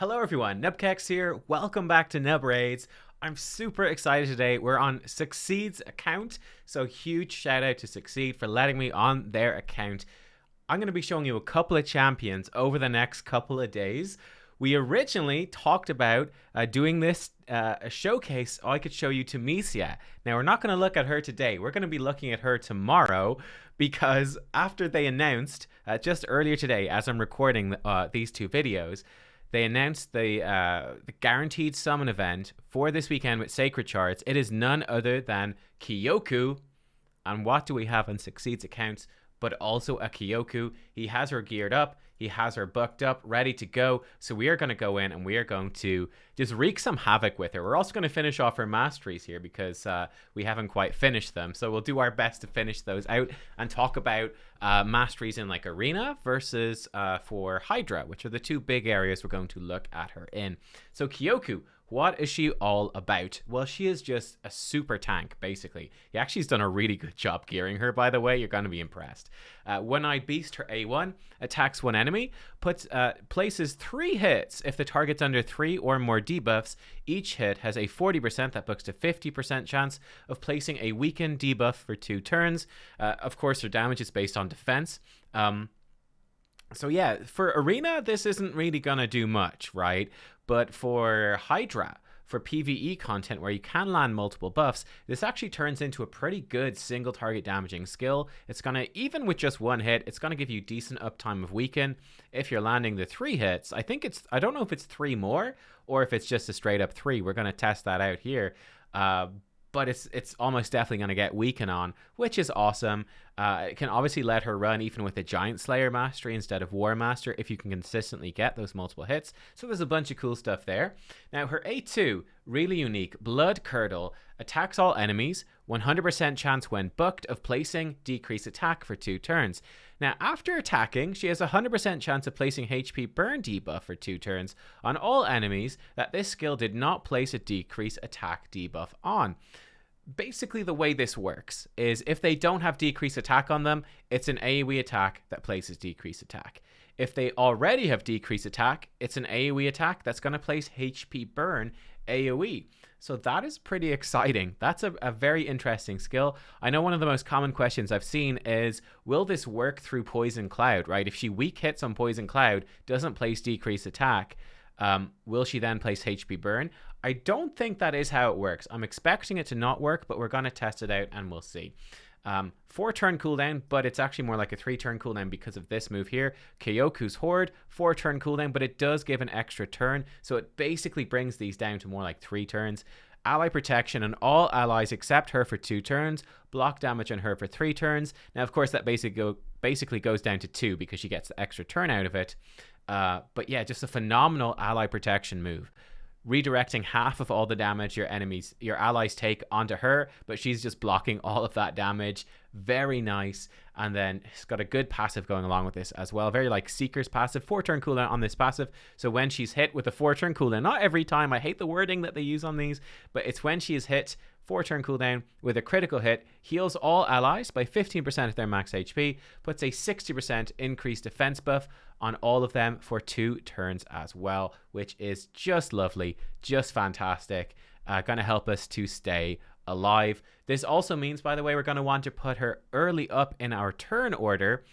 Hello everyone, nubkeks here. Welcome back to Nub Raids. I'm super excited today. We're on Suhcceed's account, so huge shout out to Suhcceed for letting me on their account. I'm going to be showing you a couple of champions over the next couple of days. We originally talked about doing this a showcase. I could show you Tunisia. Now we're not going to look at her today. We're going to be looking at her tomorrow because after they announced just earlier today, as I'm recording these two videos, they announced the guaranteed summon event for this weekend with Sacred Charts. It is none other than Kyoku. And what do we have on Suhcceed's accounts but also a Kyoku? He has her geared up. He has her booked up, ready to go. So we are going to go in and we are going to just wreak some havoc with her. We're also going to finish off her masteries here because we haven't quite finished them. So we'll do our best to finish those out and talk about masteries in like Arena versus for Hydra, which are the two big areas we're going to look at her in. So Kyoku, what is she all about? Well, she is just a super tank, basically. He actually has done a really good job gearing her, by the way. You're going to be impressed. One-Eyed Beast, her A1, attacks one enemy, places 3 hits if the target's under 3 or more debuffs. Each hit has a 40%, that books to 50% chance of placing a weakened debuff for 2 turns. Of course, her damage is based on defense. So yeah, for Arena, this isn't really going to do much, right? But for Hydra, for PvE content where you can land multiple buffs, this actually turns into a pretty good single target damaging skill. It's going to, even with just 1 hit, it's going to give you decent uptime of weaken. If you're landing the 3 hits, I don't know if it's 3 more or if it's just a straight up 3. We're going to test that out here. But it's almost definitely going to get weaken on, which is awesome. It can obviously let her run even with a Giant Slayer mastery instead of War Master if you can consistently get those multiple hits. So there's a bunch of cool stuff there. Now her A2, really unique, Blood Curdle, attacks all enemies, 100% chance when booked of placing decreased attack for 2 turns. Now after attacking, she has a 100% chance of placing HP burn debuff for 2 turns on all enemies that this skill did not place a decrease attack debuff on. Basically, the way this works is if they don't have decreased attack on them, it's an AoE attack that places decreased attack. If they already have decreased attack, it's an AoE attack that's going to place HP burn AoE. So that is pretty exciting. That's a very interesting skill. I know one of the most common questions I've seen is, will this work through Poison Cloud, right? If she weak hits on Poison Cloud, doesn't place decreased attack, will she then place HP burn? I don't think that is how it works. I'm expecting it to not work, but we're going to test it out and we'll see. 4-turn cooldown, but it's actually more like a 3-turn cooldown because of this move here. Kyoku's Horde, 4-turn cooldown, but it does give an extra turn. So it basically brings these down to more like 3 turns. Ally protection on all allies except her for 2 turns. Block damage on her for 3 turns. Now, of course, that basically goes down to 2 because she gets the extra turn out of it. But yeah, just a phenomenal ally protection move. Redirecting half of all the damage your allies take onto her, but she's just blocking all of that damage. Very nice. And then it's got a good passive going along with this as well. Very like Seeker's passive. 4-turn cooldown on this passive. So when she's hit with a 4-turn cooldown, not every time, I hate the wording that they use on these, but it's when she is hit 4-turn cooldown with a critical hit, heals all allies by 15% of their max HP, puts a 60% increased defense buff on all of them for 2 turns as well, which is just lovely, just fantastic. Gonna help us to stay alive. This also means, by the way, we're going to want to put her early up in our turn order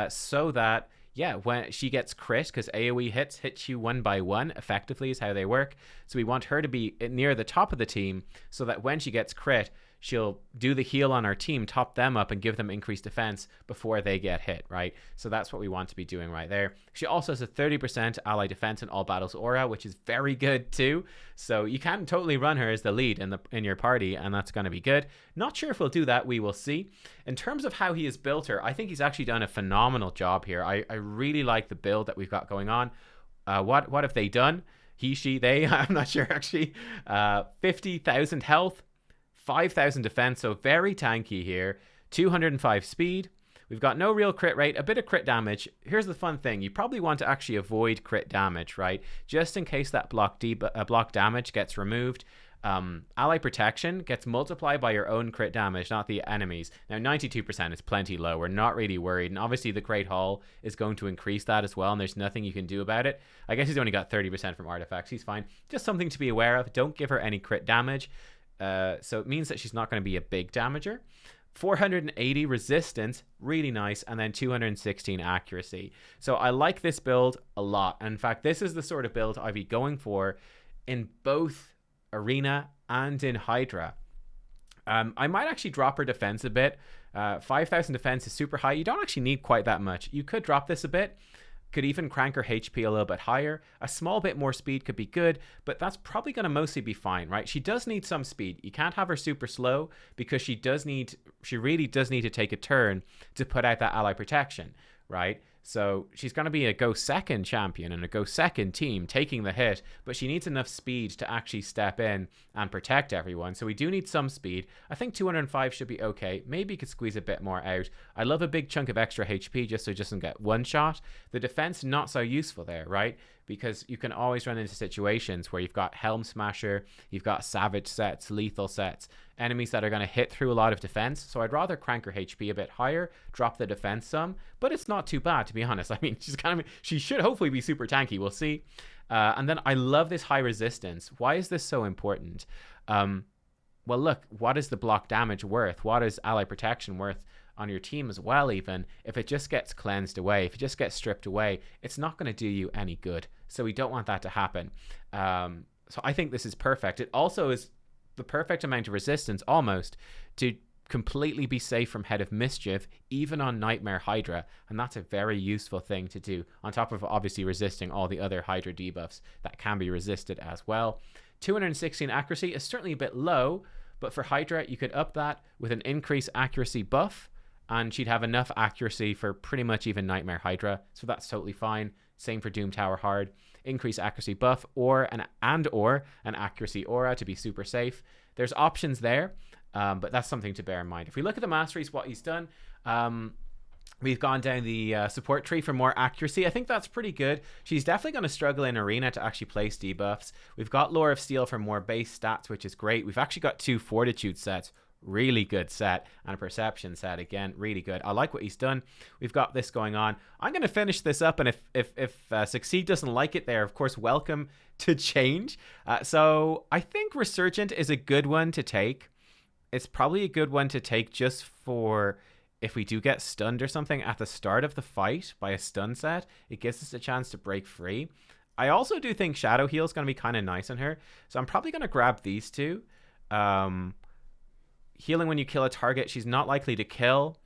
so that, yeah, when she gets crit, because AoE hit you 1 by 1 effectively is how they work. So we want her to be near the top of the team so that when she gets crit, she'll do the heal on our team, top them up, and give them increased defense before they get hit, right? So that's what we want to be doing right there. She also has a 30% ally defense in all battles aura, which is very good too. So you can totally run her as the lead in your party, and that's going to be good. Not sure if we'll do that. We will see. In terms of how he has built her, I think he's actually done a phenomenal job here. I really like the build that we've got going on. What have they done? He, she, they, I'm not sure actually. 50,000 health. 5,000 defense, so very tanky here. 205 speed, We've got no real crit rate, a bit of crit damage. Here's the fun thing. You probably want to actually avoid crit damage, right? Just in case that block damage gets removed. Ally protection gets multiplied by your own crit damage, not the enemies. Now 92% is plenty low. We're not really worried, and obviously the Great Hall is going to increase that as well, and there's nothing you can do about it. I guess he's only got 30% from artifacts. He's fine. Just something to be aware of. Don't give her any crit damage. So it means that she's not going to be a big damager. 480 resistance, really nice, and then 216 accuracy. So I like this build a lot. In fact, this is the sort of build I'd be going for in both Arena and in Hydra. I might actually drop her defense a bit. 5,000 defense is super high. You don't actually need quite that much. You could drop this a bit. Could even crank her HP a little bit higher. A small bit more speed could be good, but that's probably going to mostly be fine, right? She does need some speed. You can't have her super slow because she really does need to take a turn to put out that ally protection, right? So she's going to be a go second champion and a go second team taking the hit, but she needs enough speed to actually step in and protect everyone. So we do need some speed. I think 205 should be okay. Maybe you could squeeze a bit more out. I love a big chunk of extra HP just so it doesn't get one shot. The defense, not so useful there, right? Because you can always run into situations where you've got Helm Smasher, you've got Savage sets, Lethal sets, enemies that are going to hit through a lot of defense. So I'd rather crank her HP a bit higher, drop the defense some, but it's not too bad, to be honest. I mean, she should hopefully be super tanky. We'll see. And then I love this high resistance. Why is this so important? Well, look, what is the block damage worth? What is ally protection worth on your team as well? Even if it just gets cleansed away, if it just gets stripped away, it's not going to do you any good. So we don't want that to happen. So I think this is perfect. It also is the perfect amount of resistance almost to completely be safe from Head of Mischief, even on Nightmare Hydra, and that's a very useful thing to do, on top of obviously resisting all the other Hydra debuffs that can be resisted as well. 216 accuracy is certainly a bit low, but for Hydra you could up that with an increased accuracy buff, and she'd have enough accuracy for pretty much even Nightmare Hydra, so that's totally fine. Same for Doom Tower Hard. Increase accuracy buff or an accuracy aura to be super safe. There's options there, but that's something to bear in mind. If we look at the masteries, what he's done, we've gone down the support tree for more accuracy. I think that's pretty good. She's definitely going to struggle in Arena to actually place debuffs. We've got Lore of Steel for more base stats, which is great. We've actually got 2 Fortitude sets. Really good set, and a Perception set again, really good. I like what he's done. We've got this going on. I'm going to finish this up, and if Succeed doesn't like it, they're of course welcome to change. So I think Resurgent is a good one to take. It's probably a good one to take just for if we do get stunned or something at the start of the fight by a stun set. It gives us a chance to break free. I also do think Shadow Heal is going to be kind of nice on her, so I'm probably going to grab these two. Healing when you kill a target, she's not likely to kill.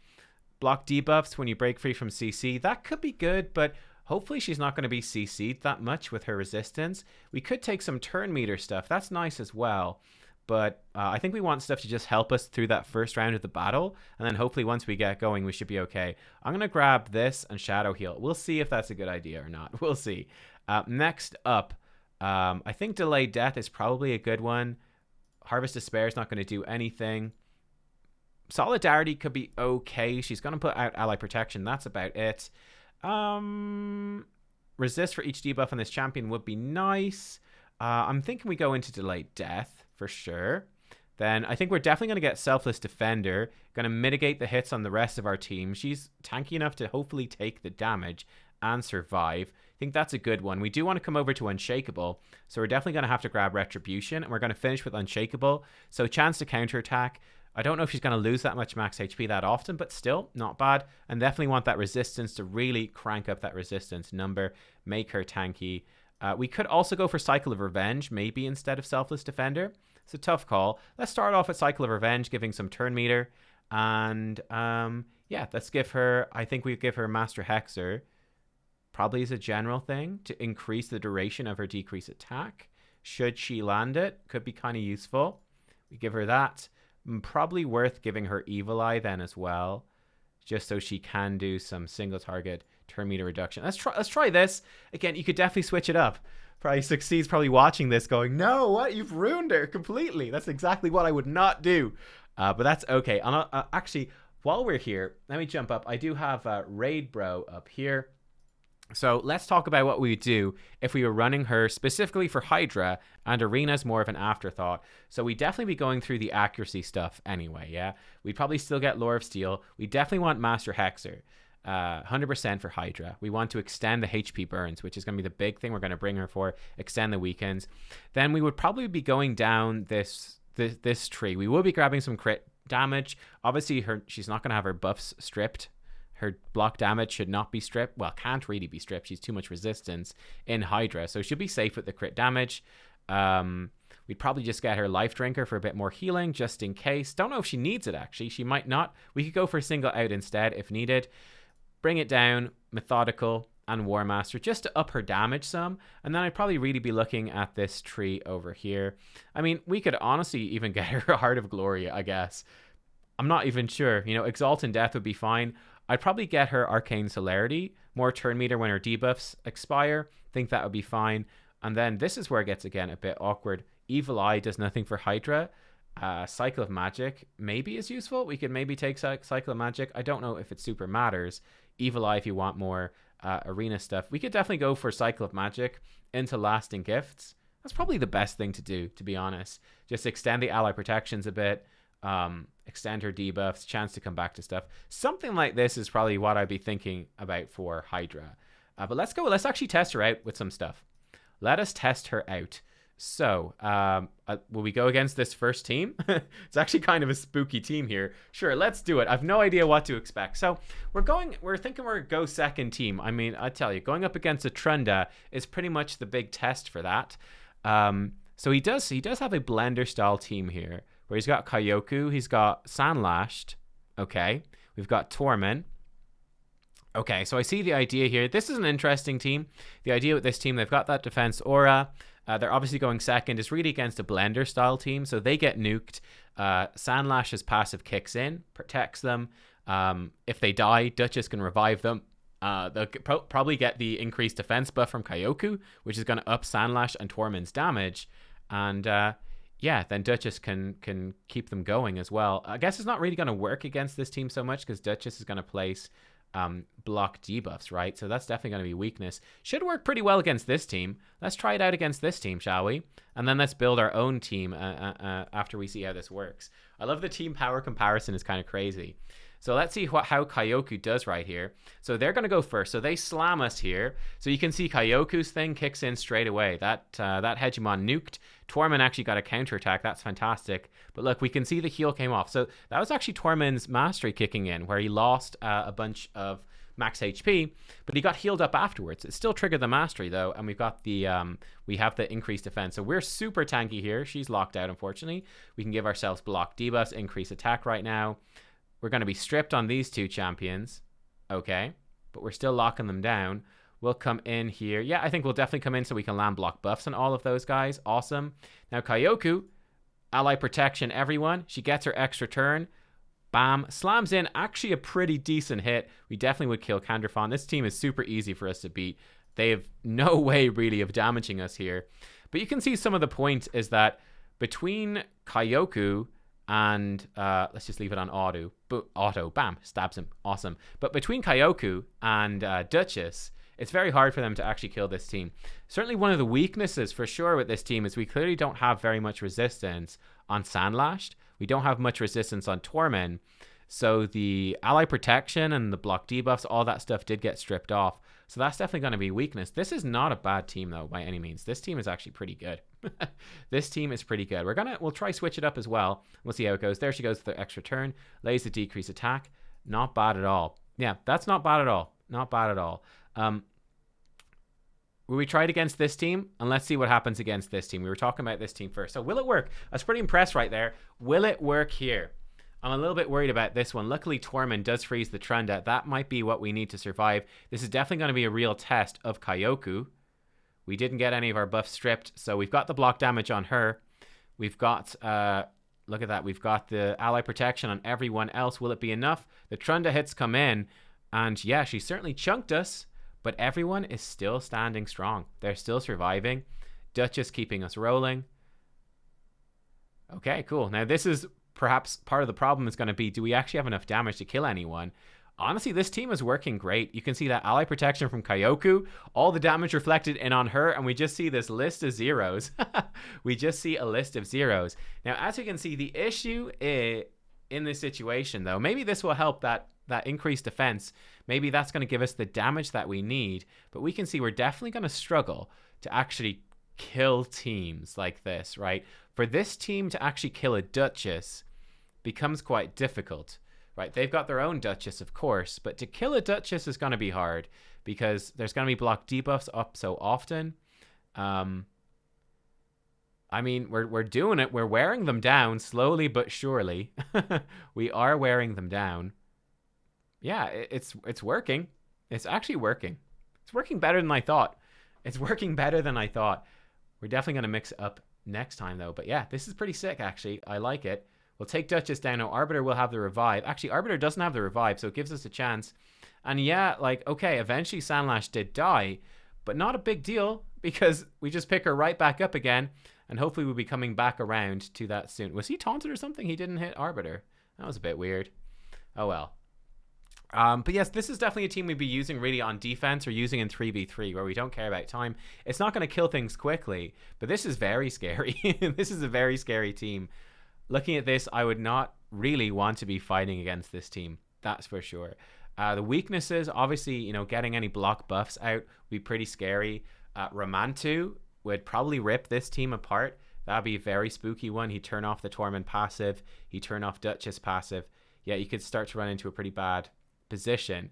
Block debuffs when you break free from CC. That could be good, but hopefully she's not going to be CC'd that much with her resistance. We could take some turn meter stuff. That's nice as well. But I think we want stuff to just help us through that first round of the battle. And then hopefully once we get going, we should be okay. I'm going to grab this and Shadow Heal. We'll see if that's a good idea or not. We'll see. Next up, I think Delayed Death is probably a good one. Harvest Despair is not going to do anything. Solidarity could be okay. She's going to put out ally protection. That's about it. Resist for each debuff on this champion would be nice. I'm thinking we go into Delayed Death for sure. Then I think we're definitely going to get Selfless Defender. Going to mitigate the hits on the rest of our team. She's tanky enough to hopefully take the damage and survive. I think that's a good one. We do want to come over to Unshakable, so we're definitely going to have to grab Retribution, and we're going to finish with Unshakable. So chance to counterattack. I don't know if she's going to lose that much max HP that often, but still, not bad. And definitely want that resistance to really crank up that resistance number, make her tanky. We could also go for Cycle of Revenge, maybe instead of Selfless Defender. It's a tough call. Let's start off with Cycle of Revenge, giving some turn meter. And yeah, let's give her, I think we give her Master Hexer. Probably as a general thing to increase the duration of her decrease attack. Should she land it, could be kind of useful. We give her that. Probably worth giving her Evil Eye then as well, just so she can do some single target turn meter reduction. Let's try this again. You could definitely switch it up. Probably Succeed's probably watching this going, no, what, you've ruined her completely. That's exactly what I would not do, but that's okay. Actually, while we're here, let me jump up. I do have Raid Bro up here. So let's talk about what we would do if we were running her specifically for Hydra, and Arena's more of an afterthought. So we'd definitely be going through the accuracy stuff anyway, yeah? We'd probably still get Lore of Steel. We definitely want Master Hexer. 100% for Hydra. We want to extend the HP burns, which is going to be the big thing we're going to bring her for, extend the weekends. Then we would probably be going down this tree. We will be grabbing some crit damage. Obviously, she's not going to have her buffs stripped. Her block damage should not be stripped. Well, can't really be stripped. She's too much resistance in Hydra, so she'll be safe with the crit damage. We'd probably just get her Life Drinker for a bit more healing, just in case. Don't know if she needs it, actually. She might not. We could go for single out instead if needed. Bring it down, Methodical, and War Master, just to up her damage some. And then I'd probably really be looking at this tree over here. I mean, we could honestly even get her Heart of Glory, I guess. I'm not even sure. You know, Exalt in Death would be fine. I'd probably get her Arcane Celerity, more turn meter when her debuffs expire. Think that would be fine. And then this is where it gets, again, a bit awkward. Evil Eye does nothing for Hydra. Cycle of Magic maybe is useful. We could maybe take Cycle of Magic. I don't know if it super matters. Evil Eye if you want more arena stuff. We could definitely go for Cycle of Magic into Lasting Gifts. That's probably the best thing to do, to be honest. Just extend the ally protections a bit. Extend her debuffs, chance to come back to stuff. Something like this is probably what I'd be thinking about for Hydra. But let's go. Let's actually test her out with some stuff. Let us test her out. So, will we go against this first team? It's actually kind of a spooky team here. Sure, let's do it. I've no idea what to expect. So, we're thinking we're go second team. I mean, I tell you, going up against a Trunda is pretty much the big test for that. So he does have a blender style team here, where he's got Kyoku, he's got Sandlashed. Okay, we've got Torment. Okay, so I see the idea here. This is an interesting team. The idea with this team, they've got that defense aura. They're obviously going second. It's really against a blender style team, so they get nuked. Sandlash's passive kicks in, protects them. If they die, Duchess can revive them. They'll probably get the increased defense buff from Kyoku, which is going to up Sandlash and Torment's damage. And yeah, then Duchess can keep them going as well. I guess it's not really going to work against this team so much because Duchess is going to place block debuffs, right? So that's definitely going to be weakness. Should work pretty well against this team. Let's try it out against this team, shall we? And then let's build our own team after we see how this works. I love the team power comparison. Is kind of crazy. So let's see how Kyoku does right here. So they're going to go first. So they slam us here. So you can see Kyoku's thing kicks in straight away. That Hegemon nuked. Torment actually got a counterattack. That's fantastic. But look, we can see the heal came off. So that was actually Torment's mastery kicking in, where he lost a bunch of max HP, but he got healed up afterwards. It still triggered the mastery though, and we've got the we have the increased defense. So we're super tanky here. She's locked out, unfortunately. We can give ourselves block debuffs, increase attack right now. We're going to be stripped on these two champions. Okay. But we're still locking them down. We'll come in here. Yeah, I think we'll definitely come in so we can land block buffs on all of those guys. Awesome. Now, Kyoku, ally protection, everyone. She gets her extra turn. Bam. Slams in. Actually a pretty decent hit. We definitely would kill Kandrafon. This team is super easy for us to beat. They have no way really of damaging us here. But you can see some of the point is that between Kyoku and let's just leave it on auto. Bam, stabs him. Awesome. But between Kyoku and Duchess, it's very hard for them to actually kill this team. Certainly one of the weaknesses for sure with this team is we clearly don't have very much resistance on Sandlashed. We don't have much resistance on Torment. So the ally protection and the block debuffs, all that stuff did get stripped off. So that's definitely going to be weakness. This is not a bad team though, by any means. This team is actually pretty good. This team is pretty good. We'll try switch it up as well. We'll see how it goes. There she goes with the extra turn. Lays the decrease attack. Not bad at all. Yeah, that's not bad at all. Not bad at all. Will we try it against this team? And let's see what happens against this team. We were talking about this team first. So will it work? I was pretty impressed right there. Will it work here? I'm a little bit worried about this one. Luckily, Torment does freeze the Trunda. That might be what we need to survive. This is definitely going to be a real test of Kyoku. We didn't get any of our buffs stripped, so we've got the block damage on her. We've got, look at that. We've got the ally protection on everyone else. Will it be enough? The Trunda hits come in, and yeah, she certainly chunked us, but everyone is still standing strong. They're still surviving. Duchess keeping us rolling. Okay, cool. Now this is perhaps part of the problem is going to be, do we actually have enough damage to kill anyone? Honestly, this team is working great. You can see that ally protection from Kyoku, all the damage reflected in on her, and we just see this list of zeros. We just see a list of zeros. Now, as you can see, the issue in this situation, though, maybe this will help that increased defense. Maybe that's going to give us the damage that we need, but we can see we're definitely going to struggle to actually kill teams like this, right? For this team to actually kill a Duchess becomes quite difficult. Right, they've got their own Duchess, of course, but to kill a Duchess is going to be hard because there's going to be block debuffs up so often. I mean, we're doing it. We're wearing them down slowly but surely. We are wearing them down. Yeah, it's working. It's actually working. It's working better than I thought. It's working better than I thought. We're definitely going to mix it up next time, though. But yeah, this is pretty sick, actually. I like it. We'll take Duchess down. Now, Arbiter will have the revive. Actually, Arbiter doesn't have the revive, so it gives us a chance. And yeah, like, okay, eventually Sandlash did die, but not a big deal because we just pick her right back up again, and hopefully we'll be coming back around to that soon. Was he taunted or something? He didn't hit Arbiter. That was a bit weird. Oh, well. But yes, this is definitely a team we'd be using really on defense or using in 3v3 where we don't care about time. It's not going to kill things quickly, but this is very scary. This is a very scary team. Looking at this, I would not really want to be fighting against this team. That's for sure. The weaknesses, obviously, you know, getting any block buffs out would be pretty scary. Ramantu would probably rip this team apart. That'd be a very spooky one. He'd turn off the Torment passive. He'd turn off Duchess passive. Yeah, you could start to run into a pretty bad position.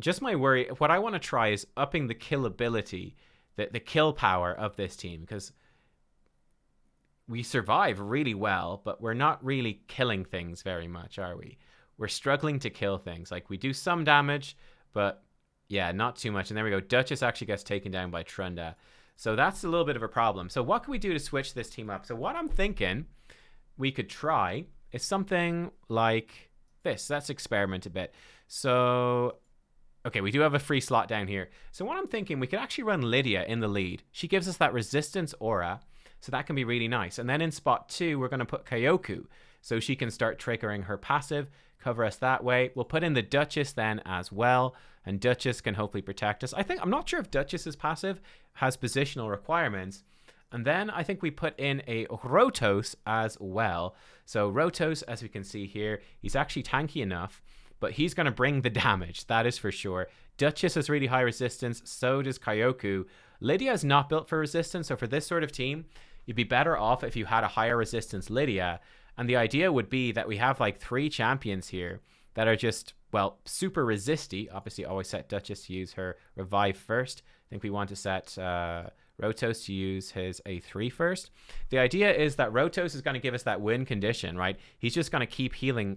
Just my worry, what I want to try is upping the killability, the kill power of this team, because we survive really well, but we're not really killing things very much, are we? We're struggling to kill things. Like, we do some damage, but yeah, not too much. And there we go. Duchess actually gets taken down by Trunda. So that's a little bit of a problem. So what can we do to switch this team up? So what I'm thinking we could try is something like this. Let's experiment a bit. So, okay, we do have a free slot down here. So what I'm thinking, we could actually run Lydia in the lead. She gives us that resistance aura. So that can be really nice. And then in spot 2, we're going to put Kyoku. So she can start triggering her passive, cover us that way. We'll put in the Duchess then as well. And Duchess can hopefully protect us. I'm not sure if Duchess's passive has positional requirements. And then I think we put in a Rotos as well. So Rotos, as we can see here, he's actually tanky enough, but he's going to bring the damage. That is for sure. Duchess has really high resistance. So does Kyoku. Lydia is not built for resistance. So for this sort of team, you'd be better off if you had a higher resistance Lydia. And the idea would be that we have like 3 champions here that are just, well, super resisty. Obviously, always set Duchess to use her revive first. I think we want to set Rotos to use his A3 first. The idea is that Rotos is going to give us that win condition, right? He's just going to keep healing,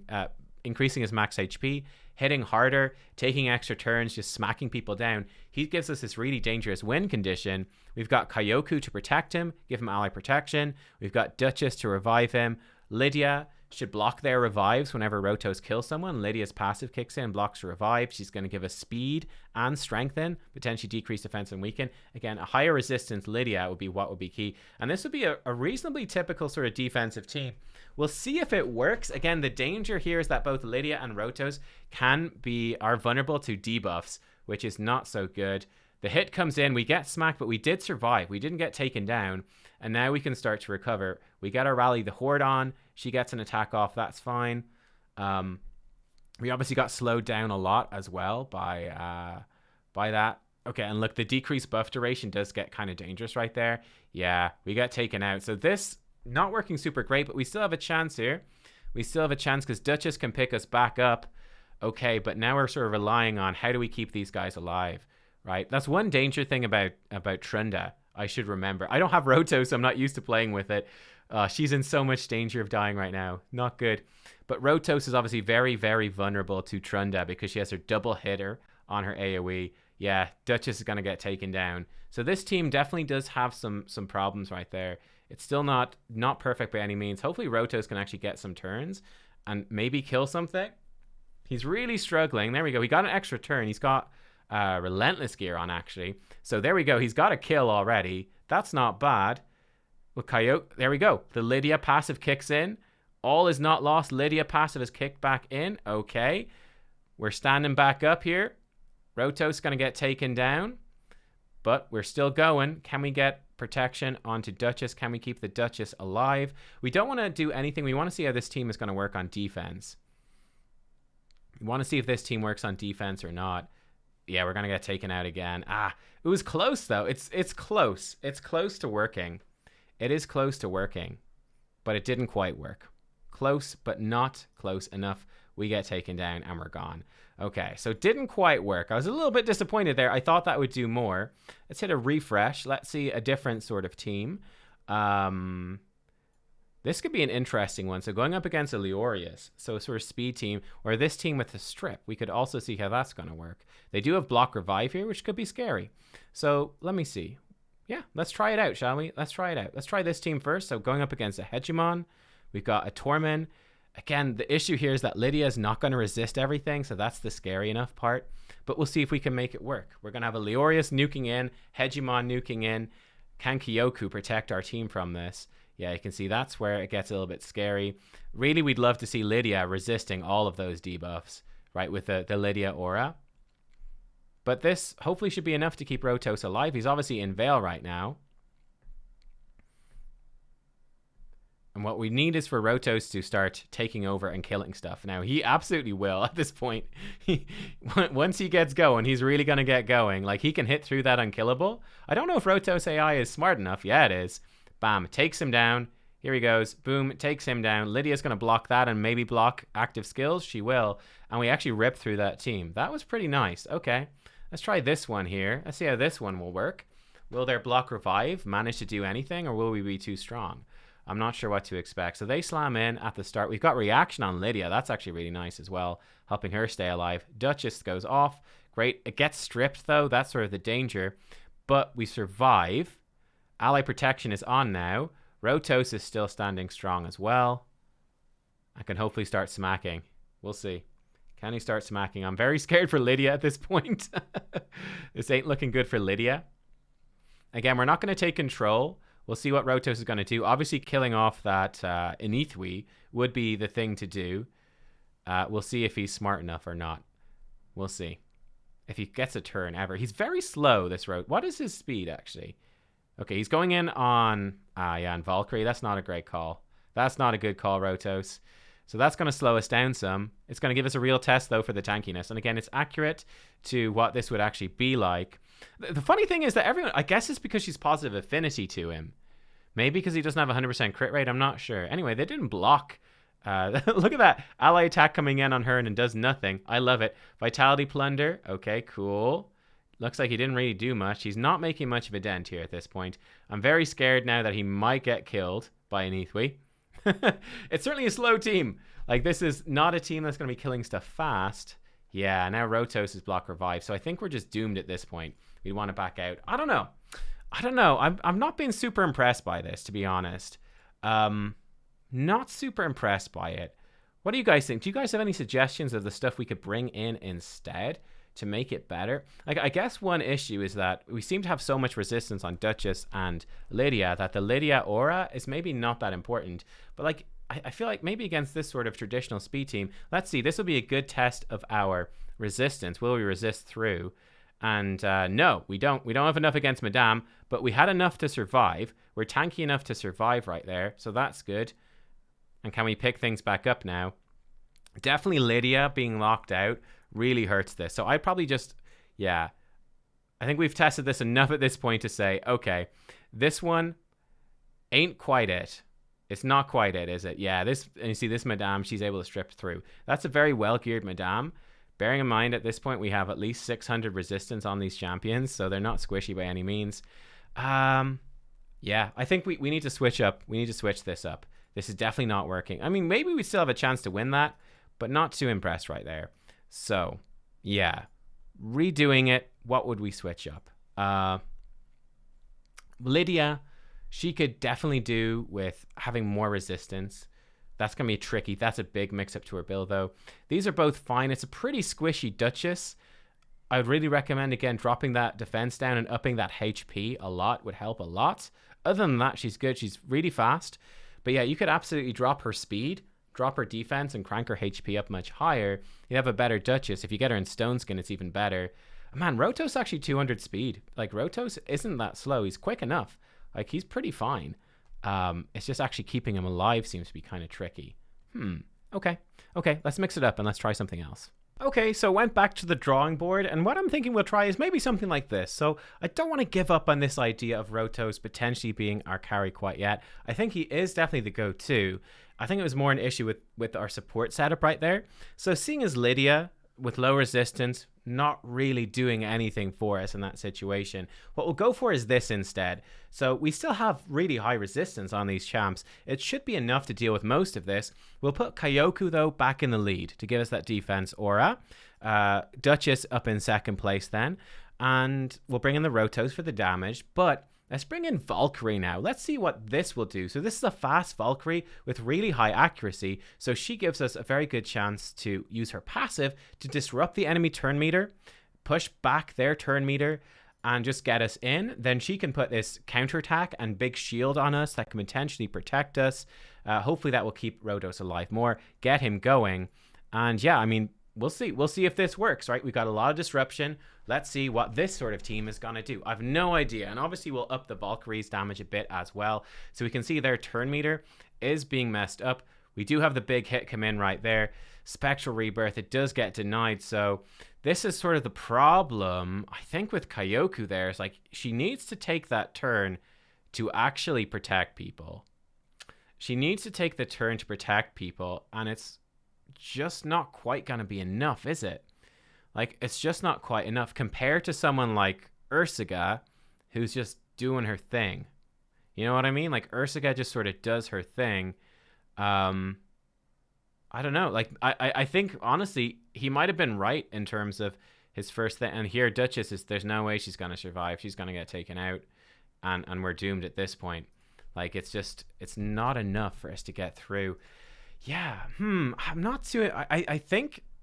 increasing his max HP, hitting harder, taking extra turns, just smacking people down. He gives us this really dangerous win condition. We've got Kyoku to protect him, give him ally protection. We've got Duchess to revive him. Lydia should block their revives whenever Rotos kills someone. Lydia's passive kicks in, blocks her revive. She's going to give us speed and strengthen, potentially decrease defense and weaken. Again, a higher resistance Lydia would be what would be key. And this would be a reasonably typical sort of defensive team. We'll see if it works. Again, the danger here is that both Lydia and Rotos are vulnerable to debuffs, which is not so good. The hit comes in, we get smacked, but we did survive. We didn't get taken down, and now we can start to recover. We got to rally the Horde on. She gets an attack off. That's fine. We obviously got slowed down a lot as well by that. Okay, and look, the decreased buff duration does get kind of dangerous right there. Yeah, we got taken out. So this, not working super great, but we still have a chance here. We still have a chance because Duchess can pick us back up. Okay, but now we're sort of relying on how do we keep these guys alive, right? That's one danger thing about Trunda. I should remember. I don't have Roto, so I'm not used to playing with it. She's in so much danger of dying right now. Not good. But Rotos is obviously very, very vulnerable to Trunda because she has her double hitter on her AoE. Yeah, Duchess is going to get taken down. So this team definitely does have some problems right there. It's still not perfect by any means. Hopefully Rotos can actually get some turns and maybe kill something. He's really struggling. There we go. He got an extra turn. He's got Relentless gear on, actually. So there we go. He's got a kill already. That's not bad. With Kyoku, there we go. The Lydia passive kicks in. All is not lost. Lydia passive is kicked back in. Okay. We're standing back up here. Rotos going to get taken down. But we're still going. Can we get protection onto Duchess? Can we keep the Duchess alive? We don't want to do anything. We want to see how this team is going to work on defense. We want to see if this team works on defense or not. Yeah, we're going to get taken out again. It was close, though. It's close. It's close to working. It is close to working. But it didn't quite work. Close, but not close enough. We get taken down and we're gone. Okay, so it didn't quite work. I was a little bit disappointed there. I thought that would do more. Let's hit a refresh. Let's see a different sort of team. This could be an interesting one. So going up against a Leorius, so sort of speed team, or this team with the strip, we could also see how that's going to work. They do have block revive here, which could be scary. So let me see. Yeah, let's try it out, shall we? Let's try it out. Let's try this team first. So going up against a Hegemon, we've got a Torment. Again, the issue here is that Lydia is not going to resist everything, so that's the scary enough part. But we'll see if we can make it work. We're going to have a Leorius nuking in, Hegemon nuking in. Can Kyoku protect our team from this? Yeah, you can see that's where it gets a little bit scary. Really, we'd love to see Lydia resisting all of those debuffs, right, with the Lydia aura. But this hopefully should be enough to keep Rotos alive. He's obviously in Veil right now. And what we need is for Rotos to start taking over and killing stuff. Now, he absolutely will at this point. Once he gets going, he's really going to get going. Like, he can hit through that unkillable. I don't know if Rotos AI is smart enough. Yeah, it is. Bam, takes him down. Here he goes. Boom, takes him down. Lydia's going to block that and maybe block active skills. She will. And we actually rip through that team. That was pretty nice. Okay, let's try this one here. Let's see how this one will work. Will their block revive manage to do anything, or will we be too strong? I'm not sure what to expect. So they slam in at the start. We've got reaction on Lydia. That's actually really nice as well, helping her stay alive. Duchess goes off. Great. It gets stripped, though. That's sort of the danger. But we survive. Ally protection is on now. Rotos is still standing strong as well. I can hopefully start smacking. We'll see. Can he start smacking? I'm very scared for Lydia at this point. This ain't looking good for Lydia. Again, we're not going to take control. We'll see what Rotos is going to do. Obviously, killing off that Inithwi would be the thing to do. We'll see if he's smart enough or not. We'll see. If he gets a turn ever. He's very slow, this Rot. What is his speed, actually? Okay, he's going in on... on Valkyrie. That's not a great call. That's not a good call, Rotos. So that's going to slow us down some. It's going to give us a real test, though, for the tankiness. And again, it's accurate to what this would actually be like. The funny thing is that everyone... I guess it's because she's positive affinity to him. Maybe because he doesn't have 100% crit rate. I'm not sure. Anyway, they didn't block. Look at that. Ally attack coming in on her and it does nothing. I love it. Vitality Plunder. Okay, cool. Looks like he didn't really do much. He's not making much of a dent here at this point. I'm very scared now that he might get killed by an Inithwi. It's certainly a slow team. Like, this is not a team that's going to be killing stuff fast. Yeah, now Rotos is block revive. So I think we're just doomed at this point. We want to back out. I don't know. I'm not being super impressed by this, to be honest. Not super impressed by it. What do you guys think? Do you guys have any suggestions of the stuff we could bring in instead to make it better? Like, I guess one issue is that we seem to have so much resistance on Duchess and Lydia that the Lydia aura is maybe not that important. But like, I feel like maybe against this sort of traditional speed team, let's see, this will be a good test of our resistance. Will we resist through? And no, we don't have enough against Madame, but we had enough to survive. We're tanky enough to survive right there, so that's good. And can we pick things back up now? Definitely Lydia being locked out really hurts this. So I'd probably just, yeah. I think we've tested this enough at this point to say, okay, this one ain't quite it. It's not quite it, is it? Yeah, this, and you see this Madame, she's able to strip through. That's a very well-geared Madame. Bearing in mind, at this point, we have at least 600 resistance on these champions, so they're not squishy by any means. Yeah, I think we need to switch up. We need to switch this up. This is definitely not working. I mean, maybe we still have a chance to win that, but not too impressed right there. So, yeah. Redoing it, what would we switch up? Lydia, she could definitely do with having more resistance. That's going to be tricky. That's a big mix-up to her build, though. These are both fine. It's a pretty squishy Duchess. I would really recommend, again, dropping that defense down and upping that HP a lot would help a lot. Other than that, she's good. She's really fast. But yeah, you could absolutely drop her speed drop her defense and crank her HP up much higher, you have a better Duchess. If you get her in Stone Skin, it's even better. Man, Rotos actually 200 speed. Like, Rotos isn't that slow. He's quick enough. Like, he's pretty fine. It's just actually keeping him alive seems to be kind of tricky. Okay, let's mix it up and let's try something else. Okay, so went back to the drawing board, and what I'm thinking we'll try is maybe something like this. So I don't want to give up on this idea of Rotos potentially being our carry quite yet. I think he is definitely the go-to. I think it was more an issue with our support setup right there. So seeing as Lydia with low resistance, not really doing anything for us in that situation, what we'll go for is this instead. So we still have really high resistance on these champs. It should be enough to deal with most of this. We'll put Kyoku though back in the lead to give us that defense aura. Duchess up in second place then, and we'll bring in the Rotos for the damage. But let's bring in Valkyrie now. Let's see what this will do. So this is a fast Valkyrie with really high accuracy. So she gives us a very good chance to use her passive to disrupt the enemy turn meter, push back their turn meter, and just get us in. Then she can put this counterattack and big shield on us that can potentially protect us. Hopefully that will keep Rotos alive more, get him going. And yeah, I mean, we'll see. We'll see if this works, right? We've got a lot of disruption. Let's see what this sort of team is going to do. I've no idea. And obviously we'll up the Valkyrie's damage a bit as well. So we can see their turn meter is being messed up. We do have the big hit come in right there. Spectral Rebirth, it does get denied. So this is sort of the problem, I think, with Kyoku there. It's like she needs to take that turn to actually protect people. She needs to take the turn to protect people. And it's just not quite going to be enough, is it? Like, it's just not quite enough compared to someone like Ursaga, who's just doing her thing. You know what I mean? Like, Ursaga just sort of does her thing. I don't know. Like, I think, honestly, he might have been right in terms of his first thing. And here, Duchess is, there's no way she's going to survive. She's going to get taken out. And we're doomed at this point. Like, it's just, it's not enough for us to get through. Yeah, I'm not too...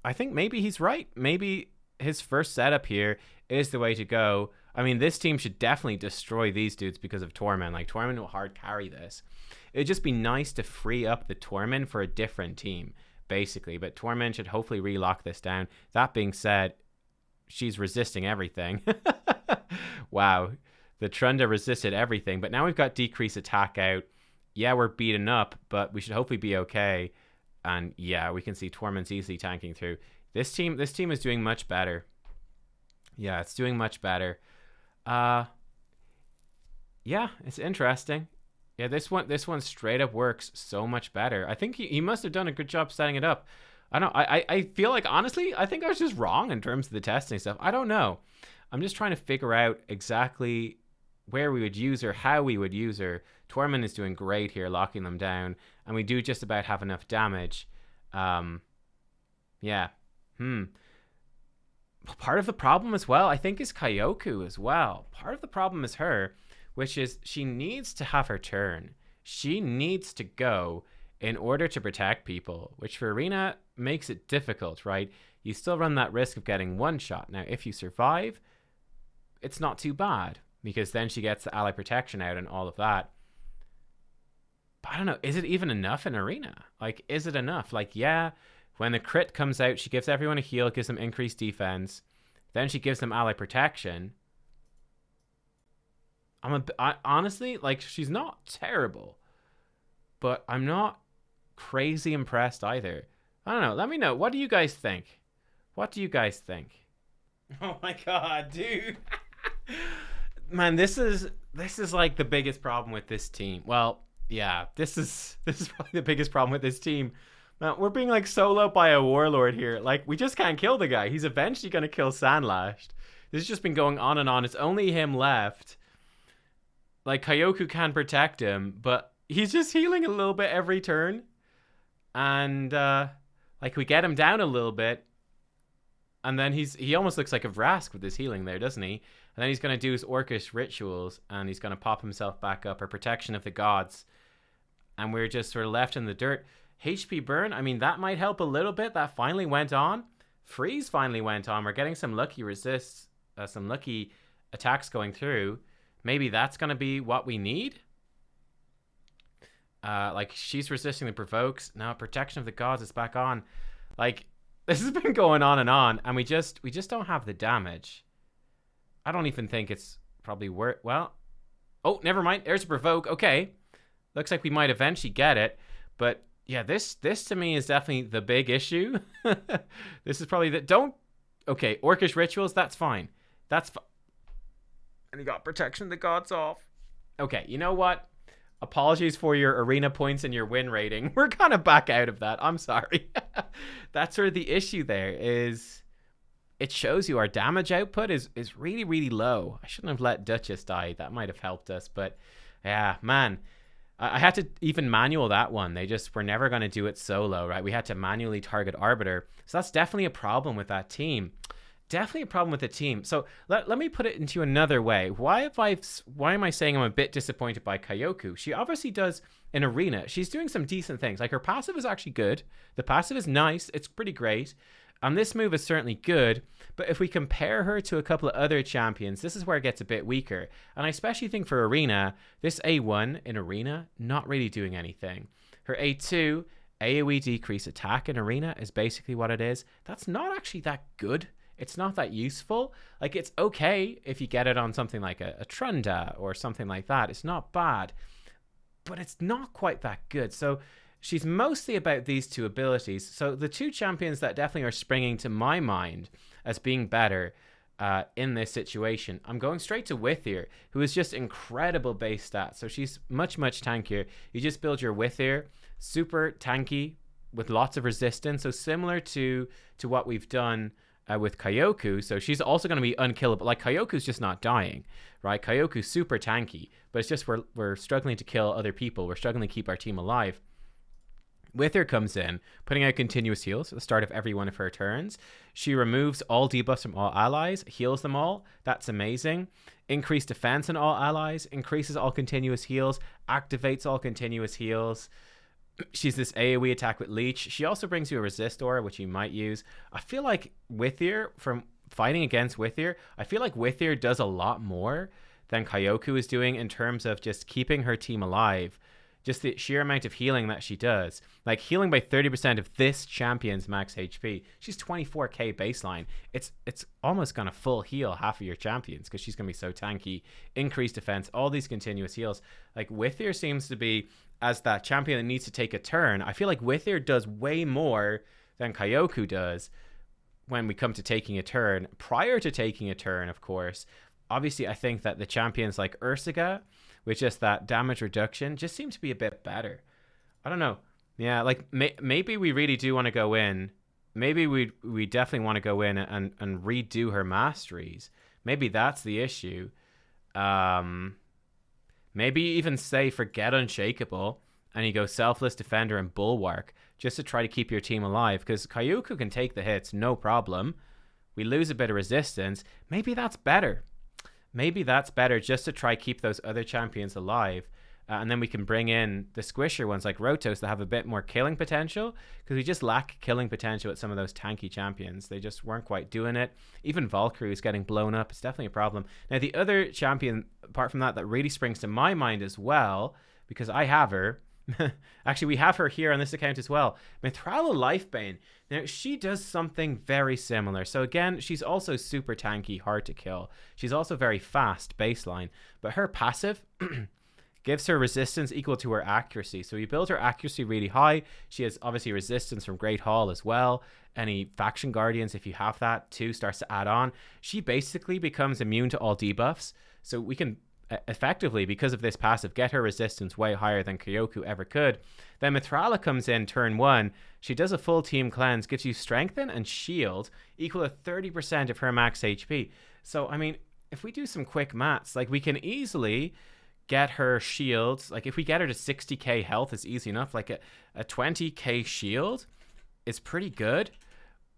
I think maybe he's right. Maybe his first setup here is the way to go. I mean, this team should definitely destroy these dudes because of Torment. Like, Torment will hard carry this. It'd just be nice to free up the Torment for a different team, basically. But Torment should hopefully relock this down. That being said, she's resisting everything. Wow. The Trunda resisted everything. But now we've got decrease attack out. Yeah, we're beaten up, but we should hopefully be okay. And yeah, we can see Torment's easily tanking through. This team is doing much better. Yeah, it's doing much better. Yeah, it's interesting. Yeah, this one straight up works so much better. I think he must have done a good job setting it up. I feel like, honestly, I think I was just wrong in terms of the testing stuff. I don't know. I'm just trying to figure out exactly where we would use her, how we would use her. Torment is doing great here, locking them down. And we do just about have enough damage. Yeah. Part of the problem as well, I think, is Kyoku as well. Part of the problem is her, which is she needs to have her turn. She needs to go in order to protect people, which for Arena makes it difficult, right? You still run that risk of getting one shot. Now, if you survive, it's not too bad, because then she gets the ally protection out and all of that. But I don't know, is it even enough in Arena? Like, is it enough? Like, yeah, when the crit comes out, she gives everyone a heal, gives them increased defense. Then she gives them ally protection. Honestly, like, she's not terrible. But I'm not crazy impressed either. I don't know, let me know. What do you guys think? What do you guys think? Oh my god, dude. Man, this is like the biggest problem with this team. Well, yeah, this is probably the biggest problem with this team. Man, we're being like soloed by a warlord here. Like, we just can't kill the guy. He's eventually going to kill Sandlashed. This has just been going on and on. It's only him left. Like, Kyoku can protect him, but he's just healing a little bit every turn. And, like, we get him down a little bit. And then he almost looks like a Vrask with his healing there, doesn't he? And then he's going to do his Orcish rituals, and he's going to pop himself back up, or Protection of the Gods. And we're just sort of left in the dirt. HP burn, I mean, that might help a little bit. That finally went on. Freeze finally went on. We're getting some lucky resists, some lucky attacks going through. Maybe that's going to be what we need. Like, she's resisting the provokes. Now, protection of the gods is back on. Like, this has been going on, and we just don't have the damage. I don't even think it's probably worth... Well, oh, never mind. There's a provoke. Okay. Looks like we might eventually get it. But, yeah, this to me is definitely the big issue. This is probably the... Don't... Okay, Orcish Rituals, that's fine. That's fine. And you got Protection of the Gods off. Okay, you know what? Apologies for your arena points and your win rating. We're kind of back out of that. I'm sorry. That's sort of the issue there is... It shows you our damage output is really, really low. I shouldn't have let Duchess die. That might have helped us. But, yeah, man... I had to even manual that one. They just were never going to do it solo, right? We had to manually target Arbiter. So that's definitely a problem with that team. Definitely a problem with the team. So let me put it into another way. Why am I saying I'm a bit disappointed by Kyoku? She obviously does in arena. She's doing some decent things. Like, her passive is actually good. The passive is nice. It's pretty great. This move is certainly good, but if we compare her to a couple of other champions, this is where it gets a bit weaker. And I especially think for Arena, this A1 in Arena, not really doing anything. Her A2, AoE decrease attack in Arena is basically what it is. That's not actually that good. It's not that useful. Like, it's okay if you get it on something like a Trunda or something like that. It's not bad, but it's not quite that good. So she's mostly about these two abilities. So the two champions that definitely are springing to my mind as being better in this situation, I'm going straight to Wither, who is just incredible base stats. So she's much, much tankier. You just build your Wither, super tanky with lots of resistance. So similar to what we've done with Kyoku. So she's also going to be unkillable. Like, Kyoku's just not dying, right? Kyoku's super tanky, but it's just we're struggling to kill other people. We're struggling to keep our team alive. Wither comes in, putting out continuous heals at the start of every one of her turns. She removes all debuffs from all allies, heals them all. That's amazing. Increased defense on all allies, increases all continuous heals, activates all continuous heals. She's this AoE attack with Leech. She also brings you a resist aura, which you might use. I feel like Wither, from fighting against Wither, I feel like Wither does a lot more than Kyoku is doing in terms of just keeping her team alive. Just the sheer amount of healing that she does. Like, healing by 30% of this champion's max HP. She's 24k baseline. It's almost going to full heal half of your champions because she's going to be so tanky. Increased defense, all these continuous heals. Like, Wither seems to be, as that champion that needs to take a turn, I feel like Wither does way more than Kyoku does when we come to taking a turn. Prior to taking a turn, of course, obviously I think that the champions like Ursaga, with just that damage reduction, just seem to be a bit better. I don't know. Yeah, like, maybe we really do want to go in. Maybe we definitely want to go in and redo her masteries. Maybe that's the issue. Maybe even say forget Unshakable and you go Selfless Defender and Bulwark just to try to keep your team alive. Because Kyoku can take the hits, no problem. We lose a bit of resistance. Maybe that's better. Maybe that's better just to try keep those other champions alive. And then we can bring in the squisher ones like Rotos that have a bit more killing potential, because we just lack killing potential with some of those tanky champions. They just weren't quite doing it. Even Valkyrie is getting blown up. It's definitely a problem. Now, the other champion, apart from that really springs to my mind as well, because I have her. Actually, we have her here on this account as well. Mithrala Lifebane. Now, she does something very similar. So again, she's also super tanky, hard to kill. She's also very fast baseline. But her passive gives her resistance equal to her accuracy. So you build her accuracy really high. She has obviously resistance from Great Hall as well. Any Faction Guardians, if you have that too, starts to add on. She basically becomes immune to all debuffs. So we can effectively, because of this passive, get her resistance way higher than Kyoku ever could. Then Mithrala comes in turn 1. She does a full team cleanse, gives you strengthen and shield equal to 30% of her max HP. So, I mean, if we do some quick maths, like, we can easily get her shields. Like, if we get her to 60k health, it's easy enough. Like, a 20k shield is pretty good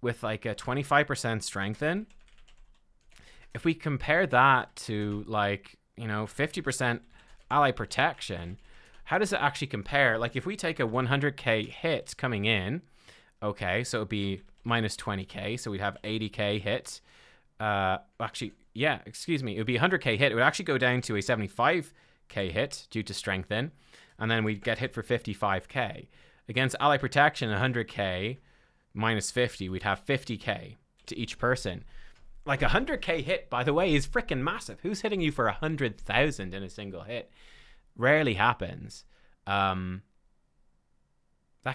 with like a 25% strengthen. If we compare that to, like, 50% ally protection, how does it actually compare? Like, if we take a 100k hit coming in, okay, so it'd be minus 20k, so we'd have 80k hit. Actually, yeah, excuse me, it would be 100k hit. It would actually go down to a 75k hit due to strengthen. and then we'd get hit for 55k. Against ally protection, 100k minus 50, we'd have 50k to each person. Like 100k hit, by the way, is freaking massive. Who's hitting you for 100,000 in a single hit? Rarely happens. That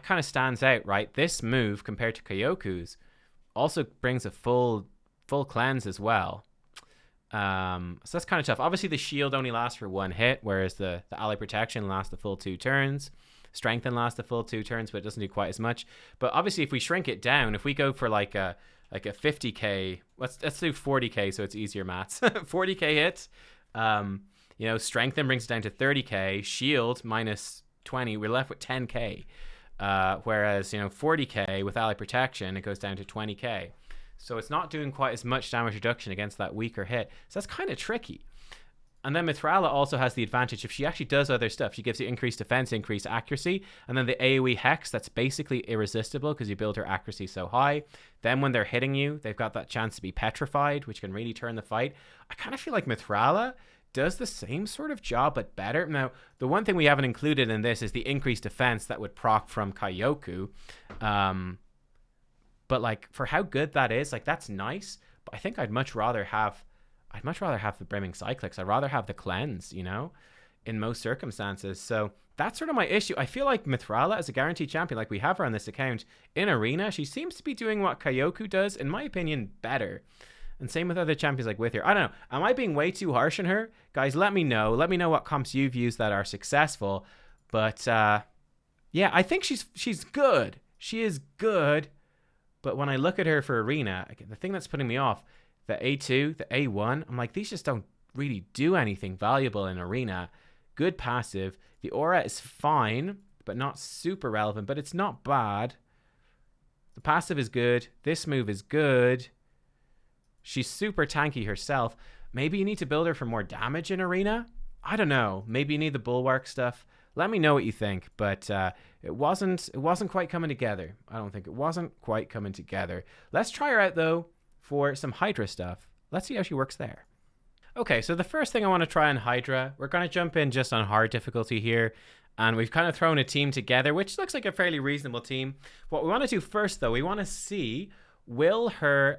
kind of stands out, right? This move compared to Kyoku's also brings a full cleanse as well. So that's kind of tough. Obviously, the shield only lasts for 1 hit, whereas the ally protection lasts the full 2 turns. Strengthen lasts the full 2 turns, but it doesn't do quite as much. But obviously, if we shrink it down, if we go for like a 50k, let's do 40k so it's easier maths. 40k hit, you know, strengthen brings it down to 30k. Shield minus 20, we're left with 10k. Whereas, you know, 40k with ally protection, it goes down to 20k. So it's not doing quite as much damage reduction against that weaker hit. So that's kind of tricky. And then Mithrala also has the advantage if she actually does other stuff. She gives you increased defense, increased accuracy, and then the AoE Hex, that's basically irresistible because you build her accuracy so high. Then when they're hitting you, they've got that chance to be petrified, which can really turn the fight. I kind of feel like Mithrala does the same sort of job, but better. Now, the one thing we haven't included in this is the increased defense that would proc from Kyoku. But like, for how good that is, like, that's nice. But I think I'd much rather have the Brimming Cyclics. I'd rather have the cleanse, you know, in most circumstances. So that's sort of my issue. I feel like Mithrala as a guaranteed champion, like we have her on this account in Arena, she seems to be doing what Kyoku does, in my opinion, better. And same with other champions like with her. I don't know. Am I being way too harsh on her? Guys, let me know. Let me know what comps you've used that are successful. But yeah, I think she's good. She is good. But when I look at her for Arena, the thing that's putting me off, the A2, the A1, I'm like, these just don't really do anything valuable in Arena. Good passive. The aura is fine, but not super relevant, but it's not bad. The passive is good. This move is good. She's super tanky herself. Maybe you need to build her for more damage in Arena? I don't know. Maybe you need the bulwark stuff. Let me know what you think, but it wasn't quite coming together. I don't think it wasn't quite coming together. Let's try her out, though, for some Hydra stuff. Let's see how she works there. Okay, so the first thing I want to try on Hydra, we're going to jump in just on hard difficulty here, and we've kind of thrown a team together, which looks like a fairly reasonable team. What we want to do first, though, we want to see, will her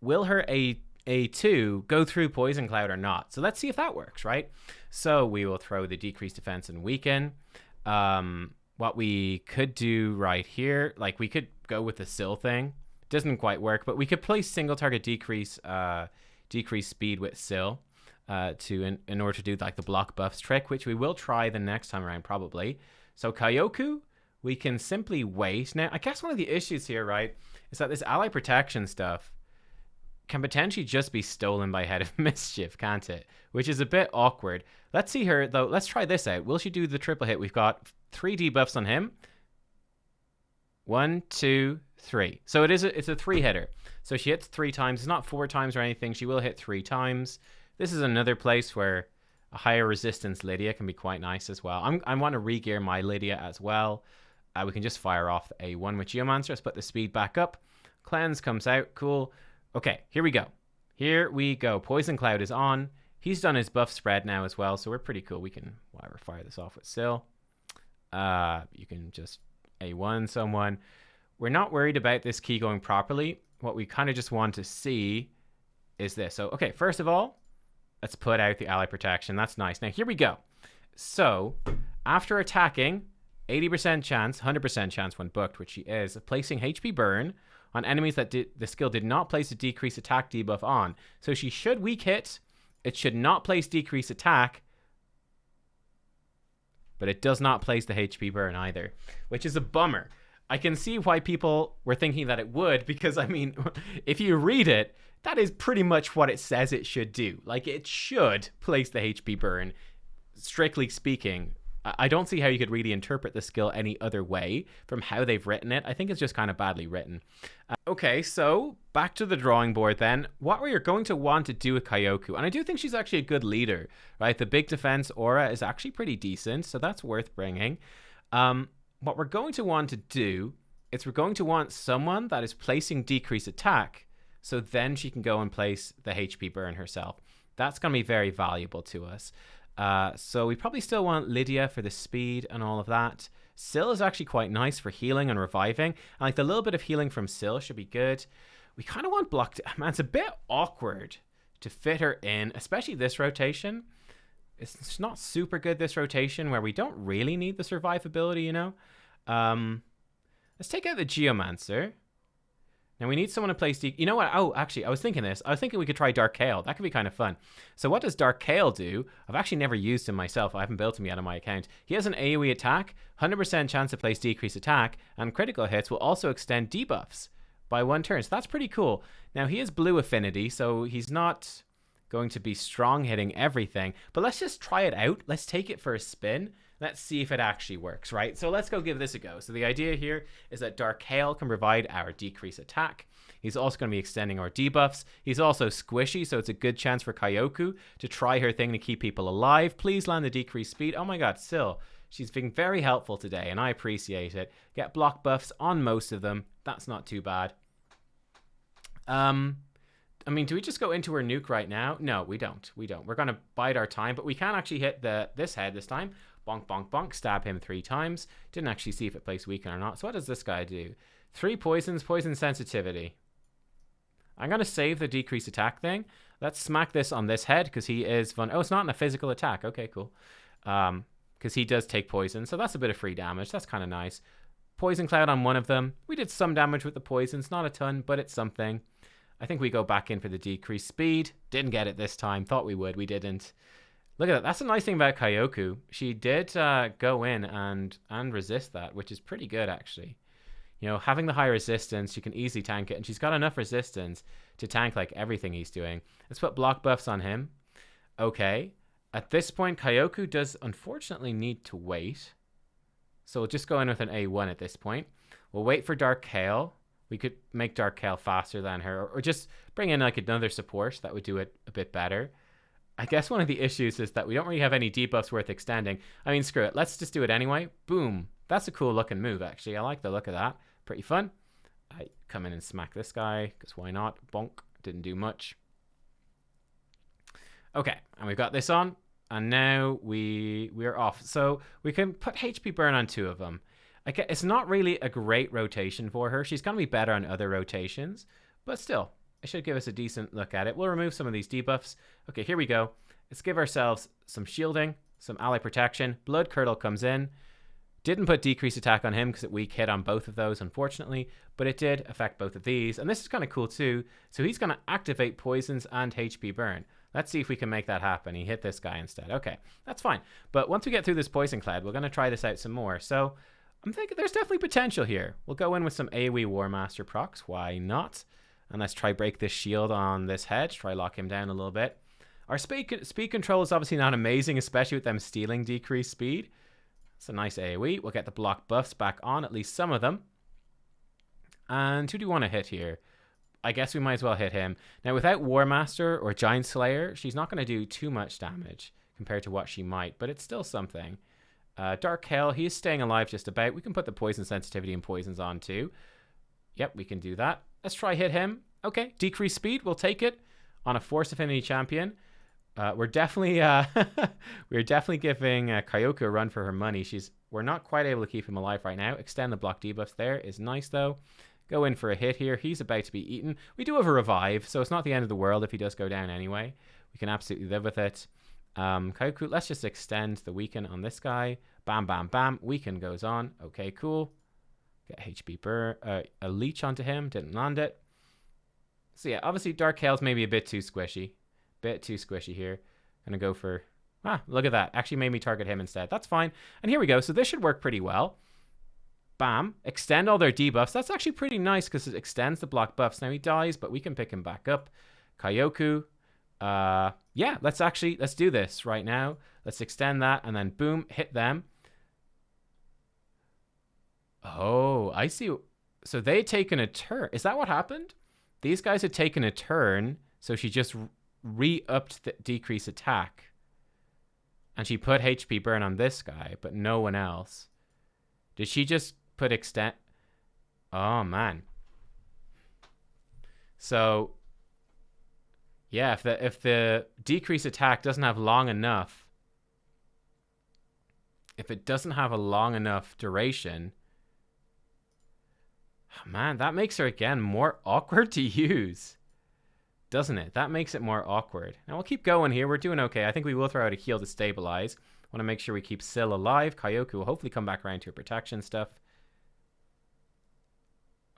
A2 go through Poison Cloud or not? So let's see if that works, right? So we will throw the decreased defense and weaken. What we could do right here, like we could go with the Syl thing. Doesn't quite work, but we could place single target decrease speed with Syl in order to do like the block buffs trick, which we will try the next time around probably. So Kyoku, we can simply wait. Now, I guess one of the issues here, right, is that this ally protection stuff can potentially just be stolen by Head of Mischief, can't it? Which is a bit awkward. Let's see her, though. Let's try this out. Will she do the triple hit? We've got 3 debuffs on him. 1, 2, 3. So it's a 3-hitter. So she hits 3 times. It's not 4 times or anything. She will hit 3 times. This is another place where a higher resistance Lydia can be quite nice as well. I want to re-gear my Lydia as well. We can just fire off the A1 with Geomancer. Let's put the speed back up. Cleanse comes out. Cool. Okay, here we go. Here we go. Poison Cloud is on. He's done his buff spread now as well, so we're pretty cool. We can, whatever, fire this off with Syl. You can just A1 someone. We're not worried about this key going properly. What we kind of just want to see is this. So, okay, first of all, let's put out the ally protection. That's nice. Now, here we go. So, after attacking, 80% chance, 100% chance when booked, which she is, of placing HP burn on enemies that the skill did not place a decrease attack debuff on. So she should weak hit. It should not place decrease attack, but it does not place the HP burn either, which is a bummer. I can see why people were thinking that it would, because, I mean, if you read it, that is pretty much what it says it should do. Like, it should place the HP burn, strictly speaking. I don't see how you could really interpret the skill any other way from how they've written it. I think it's just kind of badly written. Okay, so back to the drawing board then. What we're going to want to do with Kyoku, and I do think she's actually a good leader, right? The big defense aura is actually pretty decent, so that's worth bringing. What we're going to want to do is we're going to want someone that is placing decrease attack, so then she can go and place the HP burn herself. That's going to be very valuable to us. So we probably still want Lydia for the speed and all of that. Syl is actually quite nice for healing and reviving. And like the little bit of healing from Syl should be good. We kind of want blocked. Man, it's a bit awkward to fit her in, especially this rotation. It's not super good this rotation where we don't really need the survivability, you know. Let's take out the Geomancer. Now we need someone to place you know what? Oh, actually, I was thinking this. I was thinking we could try Dark Kale. That could be kind of fun. So what does Dark Kale do? I've actually never used him myself. I haven't built him yet on my account. He has an AoE attack, 100% chance to place decreased attack, and critical hits will also extend debuffs by 1 turn. So that's pretty cool. Now he is blue affinity, so he's not going to be strong hitting everything. But let's just try it out. Let's take it for a spin. Let's see if it actually works, right? So let's go give this a go. So the idea here is that Dark Hail can provide our decrease attack. He's also going to be extending our debuffs. He's also squishy, so it's a good chance for Kyoku to try her thing to keep people alive. Please land the decreased speed. Oh my god, Syl. She's been very helpful today, and I appreciate it. Get block buffs on most of them. That's not too bad. I mean, do we just go into her nuke right now? No, we don't. We don't. We're going to bide our time, but we can actually hit this head this time. Bonk, bonk, bonk. Stab him 3 times. Didn't actually see if it placed weaken or not. So what does this guy do? 3 poisons, poison sensitivity. I'm going to save the decrease attack thing. Let's smack this on this head because he is fun. Oh, it's not in a physical attack. Okay, cool. Because he does take poison. So that's a bit of free damage. That's kind of nice. Poison cloud on one of them. We did some damage with the poisons. Not a ton, but it's something. I think we go back in for the decreased speed. Didn't get it this time. Thought we would. We didn't. Look at that. That's a nice thing about Kyoku. She did go in and resist that, which is pretty good, actually. You know, having the high resistance, you can easily tank it. And she's got enough resistance to tank, like, everything he's doing. Let's put block buffs on him. Okay. At this point, Kyoku does, unfortunately, need to wait. So we'll just go in with an A1 at this point. We'll wait for Dark Kale. We could make Dark Kale faster than her, or just bring in like another support that would do it a bit better. I guess one of the issues is that we don't really have any debuffs worth extending. I mean, screw it. Let's just do it anyway. Boom. That's a cool looking move, actually. I like the look of that. Pretty fun. I come in and smack this guy, because why not? Bonk. Didn't do much. Okay, and we've got this on, and now we're off. So we can put HP burn on 2 of them. It's not really a great rotation for her. She's going to be better on other rotations, but still, it should give us a decent look at it. We'll remove some of these debuffs. Okay, here we go. Let's give ourselves some shielding, some ally protection. Blood Curdle comes in. Didn't put decreased attack on him because it weak hit on both of those, unfortunately, but it did affect both of these. And this is kind of cool too. So he's going to activate poisons and HP burn. Let's see if we can make that happen. He hit this guy instead. Okay, that's fine. But once we get through this poison cloud, we're going to try this out some more. So I'm thinking there's definitely potential here. We'll go in with some AoE War Master procs. Why not? And let's try break this shield on this head. Try lock him down a little bit. Our speed control is obviously not amazing, especially with them stealing decreased speed. It's a nice AoE. We'll get the block buffs back on, at least some of them. And who do we want to hit here? I guess we might as well hit him. Now, without War Master or Giant Slayer, she's not going to do too much damage compared to what she might, but it's still something. Dark Hell, he is staying alive just about. We can put the poison sensitivity and poisons on too. Yep, we can do that. Let's try hit him. Okay, decrease speed, we'll take it on a Force Affinity champion. We're definitely we're definitely giving Kyoku a run for her money. We're not quite able to keep him alive right now. Extend the block debuffs there is nice though. Go in for a hit here. He's about to be eaten. We do have a revive, so it's not the end of the world if he does go down anyway. We can absolutely live with it. Kyoku, let's just extend the weaken on this guy. Bam, bam, bam. Weaken goes on. Okay, cool. Get HP burn. A leech onto him. Didn't land it. So yeah, obviously Dark Hale's maybe a bit too squishy. Bit too squishy here. Gonna go for... look at that. Actually made me target him instead. That's fine. And here we go. So this should work pretty well. Bam. Extend all their debuffs. That's actually pretty nice because it extends the block buffs. Now he dies, but we can pick him back up. Kyoku. Yeah, let's do this right now. Let's extend that and then boom, hit them. Oh, I see. So they had taken a turn. Is that what happened? These guys had taken a turn, so she just re-upped the decrease attack. And she put HP burn on this guy, but no one else. Did she just put extend? Oh, man. So... yeah, if the decrease attack doesn't have long enough if it doesn't have a long enough duration, oh, man, that makes her again more awkward to use, doesn't it? That makes it more awkward. Now we'll keep going here. We're doing okay. I think we will throw out a heal to stabilize. Want to make sure we keep Syl alive. Kyoku will hopefully come back around to her protection stuff.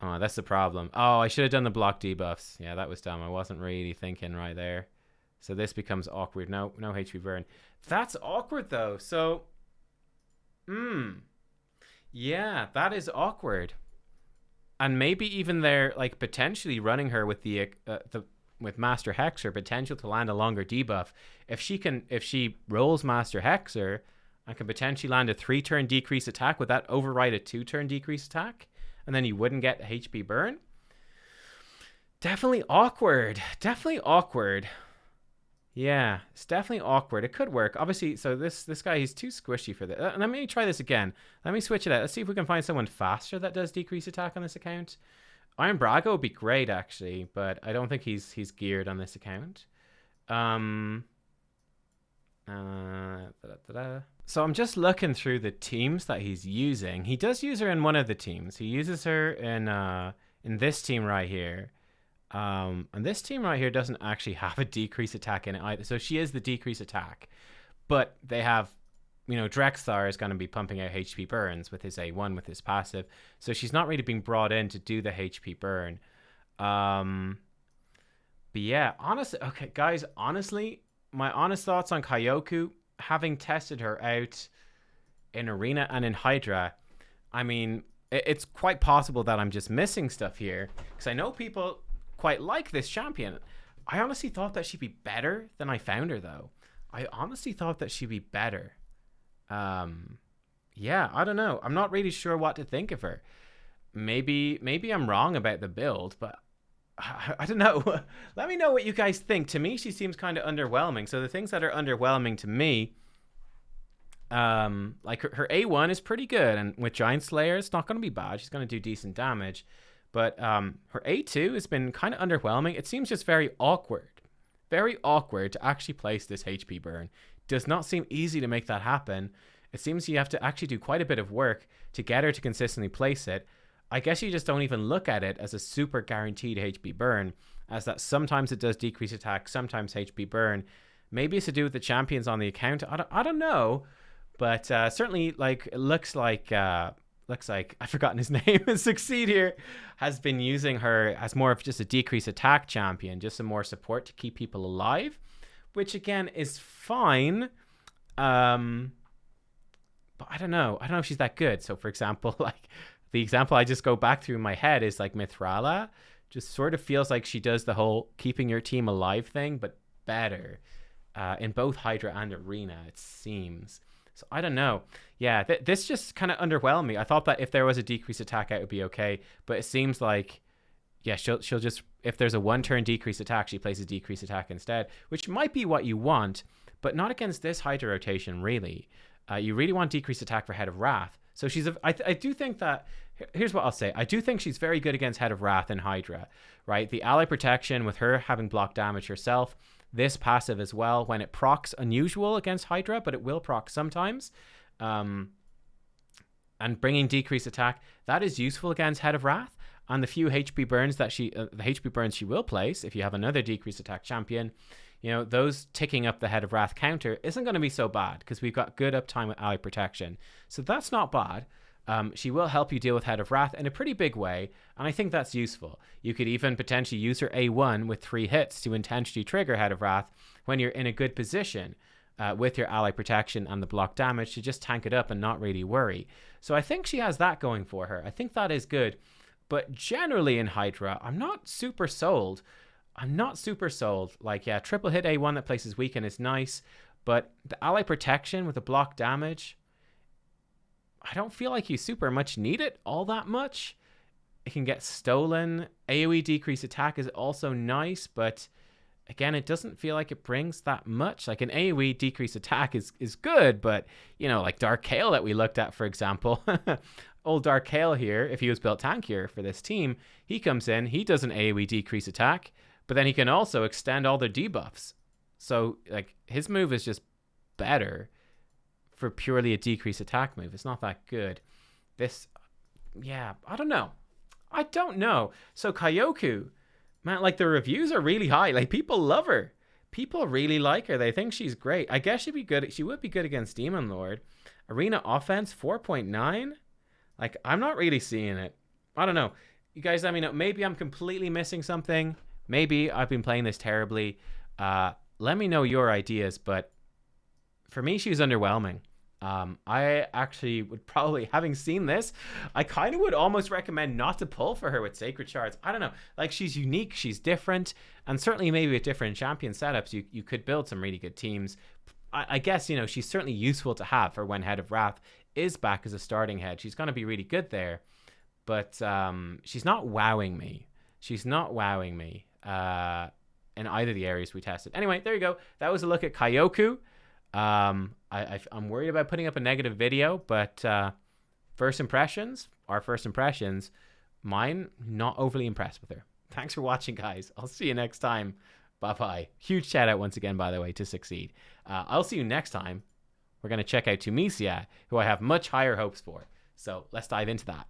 Oh, that's the problem. Oh, I should have done the block debuffs. Yeah, that was dumb. I wasn't really thinking right there. So this becomes awkward. No HP burn. That's awkward though. So, yeah, that is awkward. And maybe even they're like potentially running her with with Master Hexer, potential to land a longer debuff. If she rolls Master Hexer and can potentially land a 3-turn decrease attack, would that override a 2-turn decrease attack? And then you wouldn't get HP burn? Definitely awkward. Definitely awkward. Yeah, it's definitely awkward. It could work. Obviously, so this guy, he's too squishy for this. Let me try this again. Let me switch it out. Let's see if we can find someone faster that does decrease attack on this account. Iron Brago would be great, actually, but I don't think he's geared on this account. So I'm just looking through the teams that he's using. He does use her in one of the teams. He uses her in this team right here. And this team right here doesn't actually have a decrease attack in it either. So she is the decrease attack. But they have, Drexthar is going to be pumping out HP burns with his A1, with his passive. So she's not really being brought in to do the HP burn. But yeah, honestly, okay, guys, honestly, my honest thoughts on Kyoku, having tested her out in Arena and in Hydra, I mean, it's quite possible that I'm just missing stuff here, because I know people quite like this champion. I honestly thought that she'd be better than I found her, though. I honestly thought that she'd be better. Yeah, I don't know. I'm not really sure what to think of her. Maybe I'm wrong about the build, but I don't know. Let me know what you guys think. To me, she seems kind of underwhelming. So the things that are underwhelming to me, like her A1 is pretty good, and with Giant Slayer, it's not going to be bad. She's going to do decent damage. But her A2 has been kind of underwhelming. It seems just very awkward to actually place this HP burn. Does not seem easy to make that happen. It seems you have to actually do quite a bit of work to get her to consistently place it. I guess you just don't even look at it as a super guaranteed HP burn, as that sometimes it does decrease attack, sometimes HP burn. Maybe it's to do with the champions on the account. I don't know, but certainly, like, it looks like I've forgotten his name. Suhcceed here has been using her as more of just a decrease attack champion, just some more support to keep people alive, which again is fine. But I don't know if she's that good. So for example, like, the example I just go back through in my head is like Mithrala. Just sort of feels like she does the whole keeping your team alive thing, but better in both Hydra and Arena, it seems. So I don't know. Yeah, this just kind of underwhelmed me. I thought that if there was a decrease attack, it would be okay. But it seems like, yeah, she'll just, if there's a 1-turn decrease attack, she plays a decrease attack instead, which might be what you want, but not against this Hydra rotation, really. You really want decrease attack for Head of Wrath. So I do think that, here's what I'll say. I do think she's very good against Head of Wrath and Hydra, right? The ally protection with her having block damage herself, this passive as well, when it procs, unusual against Hydra, but it will proc sometimes. And bringing decrease attack, that is useful against Head of Wrath. And the few HP burns that the HP burns she will place, if you have another decrease attack champion, those ticking up the Head of Wrath counter isn't going to be so bad, because we've got good uptime with ally protection. So that's not bad. She will help you deal with Head of Wrath in a pretty big way, and I think that's useful. You could even potentially use her A1 with 3 hits to intentionally trigger Head of Wrath when you're in a good position with your ally protection and the block damage to just tank it up and not really worry. So I think she has that going for her. I think that is good. But generally in Hydra, I'm not super sold. Like, yeah, triple hit A1 that places weaken is nice, but the ally protection with the block damage, I don't feel like you super much need it all that much. It can get stolen. AoE decrease attack is also nice, but again, it doesn't feel like it brings that much. Like, an AoE decrease attack is good, but, like Dark Kale that we looked at, for example. Old Dark Kale here, if he was built tankier for this team, he comes in, he does an AoE decrease attack, but then he can also extend all the debuffs. So, like, his move is just better for purely a decreased attack move. It's not that good. This, yeah, I don't know. So Kyoku, man, like the reviews are really high. Like people love her. People really like her. They think she's great. I guess she'd be good. She would be good against Demon Lord. Arena offense 4.9. Like I'm not really seeing it. I don't know. You guys let me know. Maybe I'm completely missing something. Maybe I've been playing this terribly. Let me know your ideas. But for me, she's underwhelming. I actually would probably, having seen this, I kind of would almost recommend not to pull for her with Sacred Shards. I don't know. Like, she's unique. She's different. And certainly maybe with different champion setups, you could build some really good teams. I guess, you know, she's certainly useful to have for when Head of Wrath is back as a starting head. She's going to be really good there. But she's not wowing me. She's not wowing me in either of the areas we tested. Anyway, there you go. That was a look at Kyoku. I'm worried about putting up a negative video, but first impressions, mine, not overly impressed with her. Thanks for watching, guys. I'll see you next time. Bye-bye. Huge shout out once again, by the way, to Suhcceed. I'll see you next time. We're going to check out Tunisia, who I have much higher hopes for. So let's dive into that.